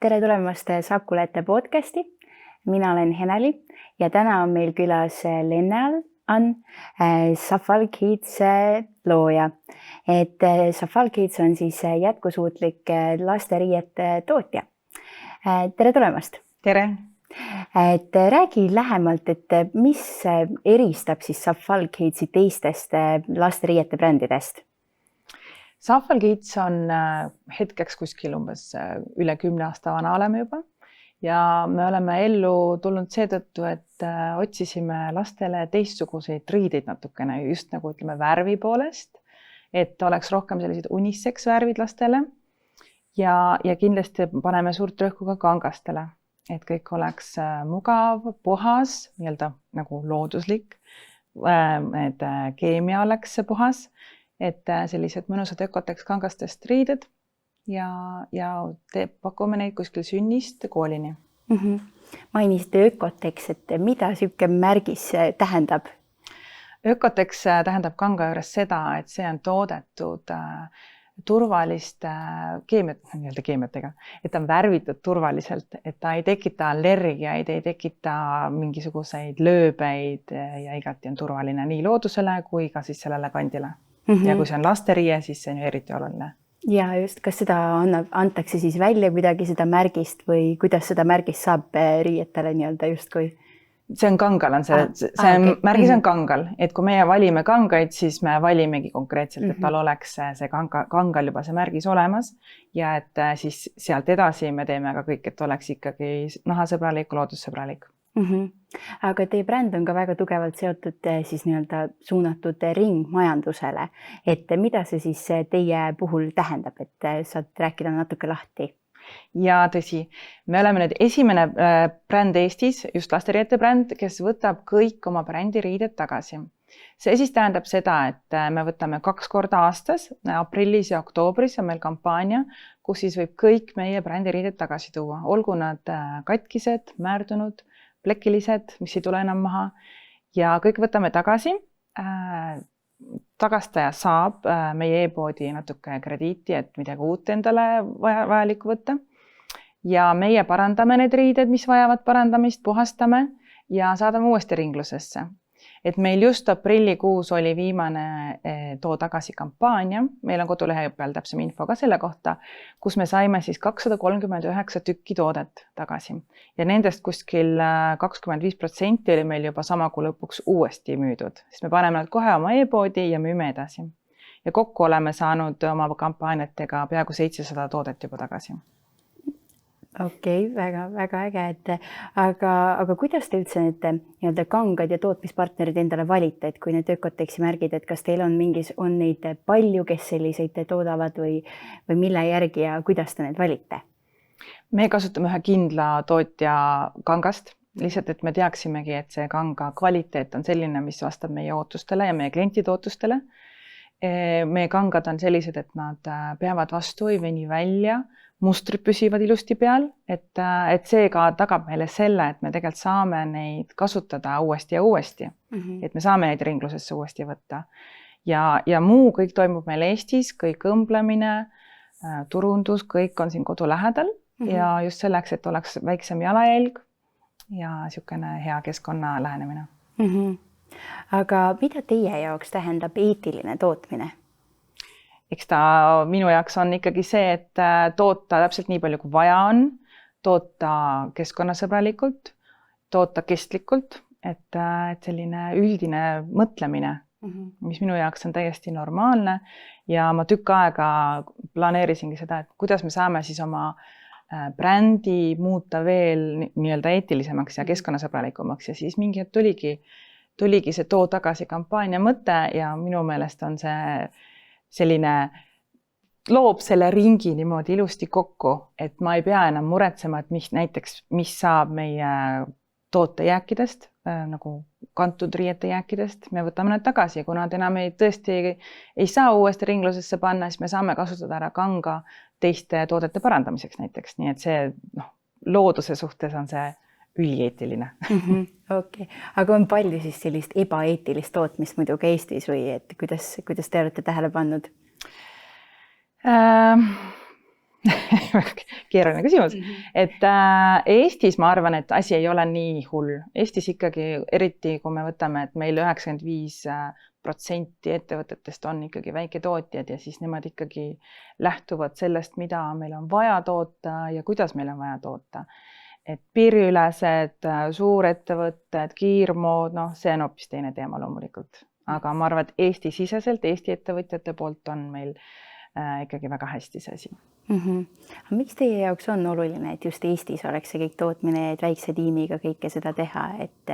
Tere tulemast Sakulete podcasti. Mina olen Heneli ja täna on meil külas Lenne-Ann, Safal Kids looja. Safal Kids on siis jätkusuutlik lasteriiete tootja. Tere tulemast. Tere. Räägi lähemalt, mis eristab siis Safal Kidsi teistest lasteriiete brändidest? Safal Kids on hetkeks kuskil umbes üle 10 aasta vana oleme juba ja me oleme ellu tulnud seetõttu, et otsisime lastele teistsuguseid riideid natukene, just nagu ütleme värvi poolest, et oleks rohkem sellised unisex värvid lastele ja kindlasti paneme suurt rõhku ka kangastele, et kõik oleks mugav, puhas, nii-öelda nagu looduslik, et keemia oleks puhas, et sellised mõnusad ökoteks kangastest riided ja pakume neid kuskil sünnist koolini. Mainisite ökoteks, et mida siuke märgis tähendab? Ökoteks tähendab kanga juures seda, et see on toodetud turvaliste keemiatega, et ta on värvitud turvaliselt, et ta ei tekita allergiaid, ei tekita mingisuguseid lööbeid ja igati on turvaline nii loodusele kui ka siis sellele kandile. Ja kui see on lasteriie, siis see on eriti oluline. Ja just, kas seda antakse siis välja kuidagi seda märgist või kuidas seda märgist saab riietele nii-öelda justkui? See on kangal, märgis on kangal, et kui meie valime kangaid, siis me valimegi konkreetselt, et tal oleks see kangal juba see märgis olemas ja et siis sealt edasi me teeme ka kõik, et oleks ikkagi nahasõbralik, loodussõbralik. Aga teie bränd on ka väga tugevalt seotud siis nii-öelda suunatud ringmajandusele, et mida see siis teie puhul tähendab, et saad rääkida natuke lahti? Ja tõsi, me oleme nüüd esimene bränd Eestis, just lasteriiete bränd, kes võtab kõik oma brändi riided tagasi. See siis tähendab seda, et me võtame 2 korda aastas, aprillis ja oktoobris on meil kampaania, kus siis võib kõik meie brändi riided tagasi tuua, olgu nad katkised, määrdunud, plekilised, mis ei tule enam maha ja kõik võtame tagasi. Tagastaja saab meie e-poodi natuke krediiti, et midagi uut endale vajalikku võtta ja meie parandame need riided, mis vajavad parandamist, puhastame ja saadame uuesti ringlusesse. Et meil just aprillikuus oli viimane too tagasi kampaania, meil on kodulehe peal täpsem info ka selle kohta, kus me saime siis 239 tükki toodet tagasi ja nendest kuskil 25% oli meil juba sama kuu lõpuks uuesti müüdud, sest me paneme nad kohe oma e-poodi ja müüme edasi. Ja kokku oleme saanud oma kampaaniatega peaaegu 700 toodet juba tagasi. Okei, väga äge, aga kuidas te üldse need kangad ja tootmispartnerid endale valite, et kui need ökoteksi märgid, et kas teil on neid palju, kes selliseid toodavad või mille järgi ja kuidas te need valite? Me kasutame ühe kindla tootja kangast, lihtsalt, et me teaksimegi, et see kanga kvaliteet on selline, mis vastab meie ootustele ja meie klientide ootustele. Meie kangad on sellised, et nad peavad vastu, ei veni välja, mustrid püsivad ilusti peal, et see ka tagab meile selle, et me tegelikult saame neid kasutada uuesti ja uuesti, et me saame neid ringlusesse uuesti võtta. Ja muu kõik toimub meil Eestis, kõik õmblemine, turundus, kõik on siin kodu lähedal ja just selleks, et oleks väiksem jalajälg ja niisugune hea keskkonna lähenemine. Aga mida teie jaoks tähendab eetiline tootmine? Eks ta minu jaoks on ikkagi see, et toota täpselt nii palju, kui vaja on, toota keskkonnasõbralikult, toota kestlikult, et selline üldine mõtlemine, mis minu jaoks on täiesti normaalne ja ma tükk aega planeerisingi seda, et kuidas me saame siis oma brändi muuta veel nii-öelda eetilisemaks ja keskkonnasõbralikumaks ja siis mingi hetk tuligi see too tagasi kampaania mõte ja minu meelest on see selline loob selle ringi niimoodi ilusti kokku, et ma ei pea enam muretsema, et mis saab meie tootejääkidest, nagu kantud riiete jääkidest. Me võtame need tagasi, kuna nad enam tõesti ei saa uuesti ringlusesse panna, siis me saame kasutada ära kanga teiste toodete parandamiseks näiteks. Nii et see looduse suhtes on see ülieetiline. Okei. Aga on palju siis sellist ebaeetilist tootmist muidugi Eestis või et kuidas te olete tähele pannud? keeruline küsimus, et Eestis ma arvan, et asi ei ole nii hull. Eestis ikkagi, eriti kui me võtame, et meil 95% ettevõtetest on ikkagi väiketootjad ja siis nemad ikkagi lähtuvad sellest, mida meil on vaja toota ja kuidas meil on vaja toota. Et piiriülesed, suurettevõtted, kiirmood, see on hoopis teine teema loomulikult. Aga ma arvan, et Eesti-siseselt, Eesti ettevõtjate poolt on meil ikkagi väga hästi see asi. Miks teie jaoks on oluline, et just Eestis oleks see kõik tootmine, et väikse tiimiga kõike seda teha, et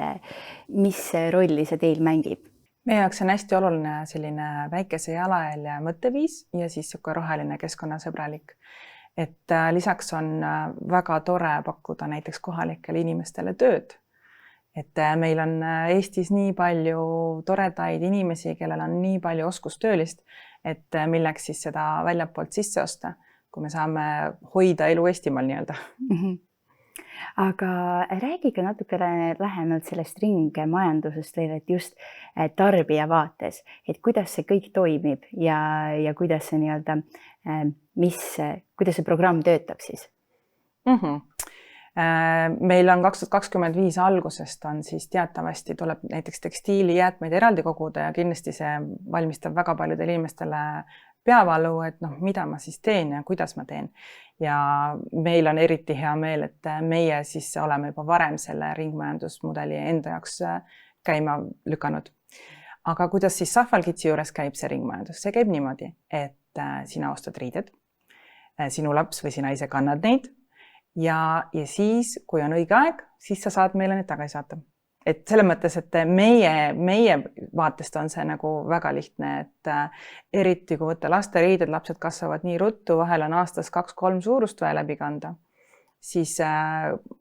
mis rolli see teil mängib? Meie jaoks on hästi oluline selline väikese jalajälje mõtteviis ja siis roheline keskkonnasõbralik. Et lisaks on väga tore pakkuda näiteks kohalikele inimestele tööd. Et meil on Eestis nii palju toredaid inimesi, kellel on nii palju oskustöölist, et milleks siis seda väljapoolt sisse osta, kui me saame hoida elu Eestimaal nii-öelda. Aga räägige natukene lähemalt sellest ringmajandusest veel, et just tarbija vaates, et kuidas see kõik toimib ja kuidas see nii-öelda, kuidas see programm töötab siis? Meil on 2025 algusest on siis teatavasti tuleb näiteks tekstiilijäätmeid eraldi koguda ja kindlasti see valmistab väga paljudele inimestele peavalu, et mida ma siis teen ja kuidas ma teen. Ja meil on eriti hea meel, et meie siis oleme juba varem selle ringmajandusmudeli enda jaoks käima lükanud. Aga kuidas siis Safalkitsi juures käib see ringmajandus? See käib niimoodi, et sina ostad riided, sinu laps või sina ise kannad neid, ja siis, kui on õige aeg, siis sa saad meile need tagasi saata. Et selles mõttes, et meie vaatest on see nagu väga lihtne, et eriti kui võtta lasteriided, lapsed kasvavad nii ruttu, vahel on aastas 2-3 suurust vaja läbi kanda, siis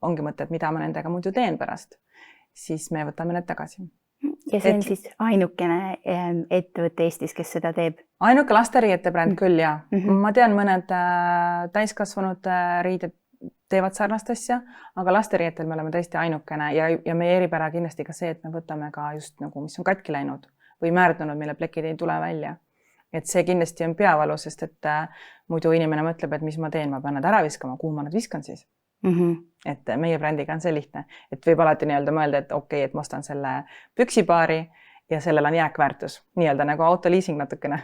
ongi mõte, et mida ma nendega muidu teen pärast, siis me võtame need tagasi. Ja see on siis ainukene ettevõte Eestis, kes seda teeb? Ainuke lasteriiete bränd küll, ja. Ma tean mõned täiskasvanud riided teevad sarnast asja, aga lasteriietel me oleme tõesti ainukene ja meie eripära kindlasti ka see, et me võtame ka just nagu, mis on katki läinud või määrdunud, mille plekid ei tule välja. Et see kindlasti on peavalu, sest et muidu inimene mõtleb, et mis ma teen, ma pean nad ära viskama, kuhu ma nad viskan siis. Et meie brändiga on see lihtne, et võib alati nii-öelda mõelda, et okei, et ma ostan selle püksipaari ja sellel on jääkväärtus, nii-öelda nagu autoliising natukene.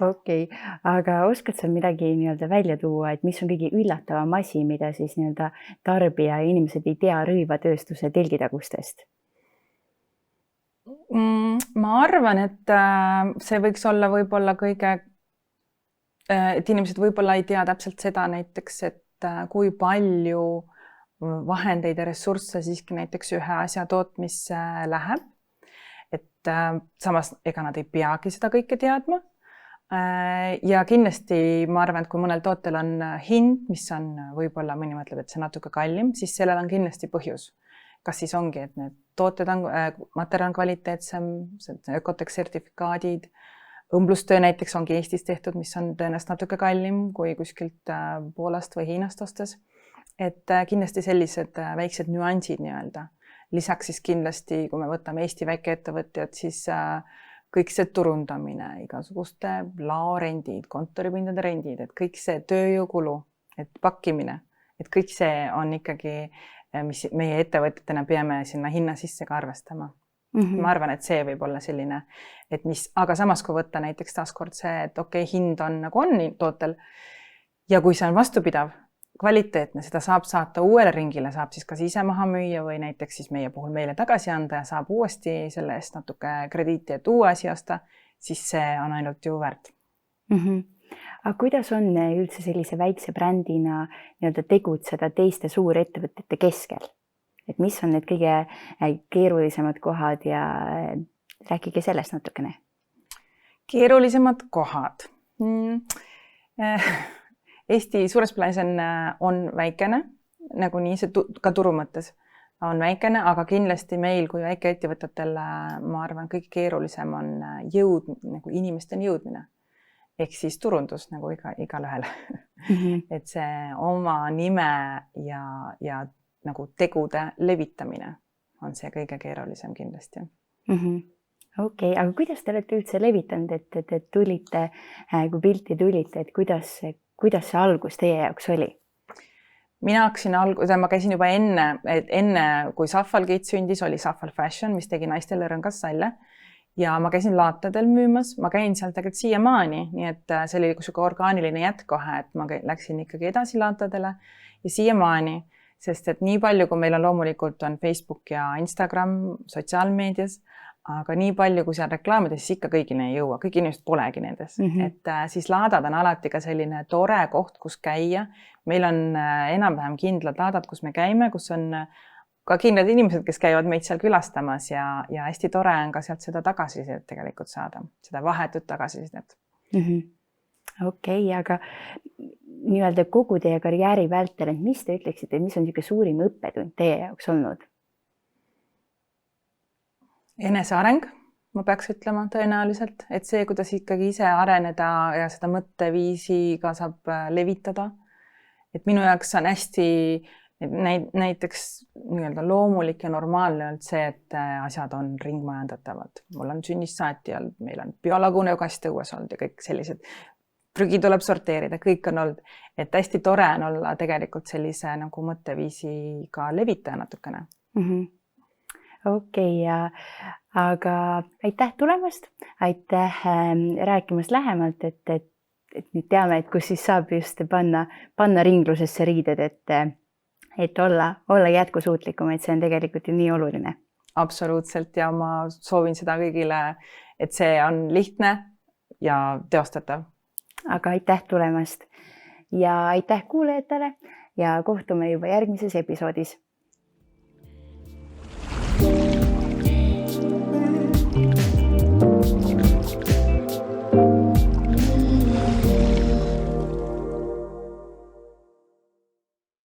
Okei, aga oskad sa midagi nii-öelda välja tuua, et mis on kõige üllatavam asi, mida siis nii-öelda tarbija ja inimesed ei tea rõivatööstuse telgitagustest? Ma arvan, et see võiks olla võib-olla et inimesed võib-olla ei tea täpselt seda näiteks, et kui palju vahendeid ja ressursse siiski näiteks ühe asja tootmisse läheb. Et samas ega nad ei peagi seda kõike teadma. Ja kindlasti ma arvan, et kui mõnel tootel on hind, mis on võib-olla mõni mõtleb, et see natuke kallim, siis sellel on kindlasti põhjus. Kas siis ongi, et need tooted on, materjal on kvaliteetsem, Ökotex sertifikaadid, õmblustöö näiteks ongi Eestis tehtud, mis on tõenäoliselt natuke kallim kui kuskilt Poolast või Hiinast ostes. Et kindlasti sellised väiksed nüansid nii-öelda. Lisaks siis kindlasti, kui me võtame Eesti väikeettevõtjad, siis kõik see turundamine, igasuguste laorendid, kontoripindade rendid, et kõik see tööjõukulu, et pakkimine, et kõik see on ikkagi, mis meie ettevõtjatena peame sinna hinna sisse ka arvestama. Ma arvan, et see võib olla selline, et aga samas kui võtta näiteks taaskord see, et okei, hind on nagu on tootel ja kui see on vastupidav, kvaliteetne, seda saab saata uuele ringile, saab siis kas ise maha müüa või näiteks siis meie puhul meile tagasi anda ja saab uuesti selle eest natuke krediiti, et uue asi osta, siis see on ainult ju väärt. Aga kuidas on üldse sellise väikse brändina nii-öelda tegutseda teiste suurettevõtete keskel? Et mis on need kõige keerulisemad kohad ja rääkige sellest natukene. Keerulisemad kohad. Eesti suures plaanis on väikene, nagu nii see ka turu mõttes on väikene, aga kindlasti meil kui väikeettevõtetel, ma arvan, kõige keerulisem on nagu inimesteni jõudmine. Ehk siis turundus nagu igal ühel. Et see oma nime ja nagu tegude levitamine on see kõige keerulisem kindlasti. Okei, aga kuidas te olete üldse levitanud, et tulite, kui pilti tulite, et kuidas kuidas see algus teie jaoks oli? Mina hakkasin ma käisin juba enne kui Safalgate sündis, oli Safal Fashion, mis tegi naistele rõngas salle. Ja ma käisin laatadel müümas, ma käin seal tegelikult siiamaani, nii et see oli niisugune orgaaniline jätkohe, et ma läksin ikkagi edasi laatadele ja siiamaani, sest et nii palju, kui meil on loomulikult on Facebook ja Instagram sotsiaalmeedias, aga nii palju, kui seal reklaamides, siis ikka kõigini ei jõua, kõik inimesed polegi nendes. Et siis laadad on alati ka selline tore koht, kus käia. Meil on enam-vähem kindlad laadad, kus me käime, kus on ka kindlad inimesed, kes käivad meid seal külastamas ja hästi tore on ka sealt seda tagasisidet tegelikult saada, seda vahetut tagasisidet. Okei, aga nii-öelda kogu teie karjääri vältel, et mis te ütleksite, mis on niisugune suurim õppetund teie jaoks olnud? Eneseareng, ma peaks ütlema tõenäoliselt, et see, kuidas ikkagi ise areneda ja seda mõtteviisi ka saab levitada. Et minu jaoks on hästi näiteks nii-öelda loomulik ja normaalne olnud see, et asjad on ringmajandatavad. Mul on sünnist saati olnud, meil on biolagune kast õues olnud ja kõik sellised prügi tuleb sorteerida, kõik on olnud. Et hästi tore on olla tegelikult sellise nagu mõtteviisi ka levitaja natukene. Okei, aga aitäh tulemast, aitäh rääkimast lähemalt, et nüüd teame, et kus siis saab just panna ringlusesse riided, et olla jätkusuutlikum, et see on tegelikult ju nii oluline. Absoluutselt ja ma soovin seda kõigile, et see on lihtne ja teostatav. Aga aitäh tulemast ja aitäh kuulajatele ja kohtume juba järgmises episoodis.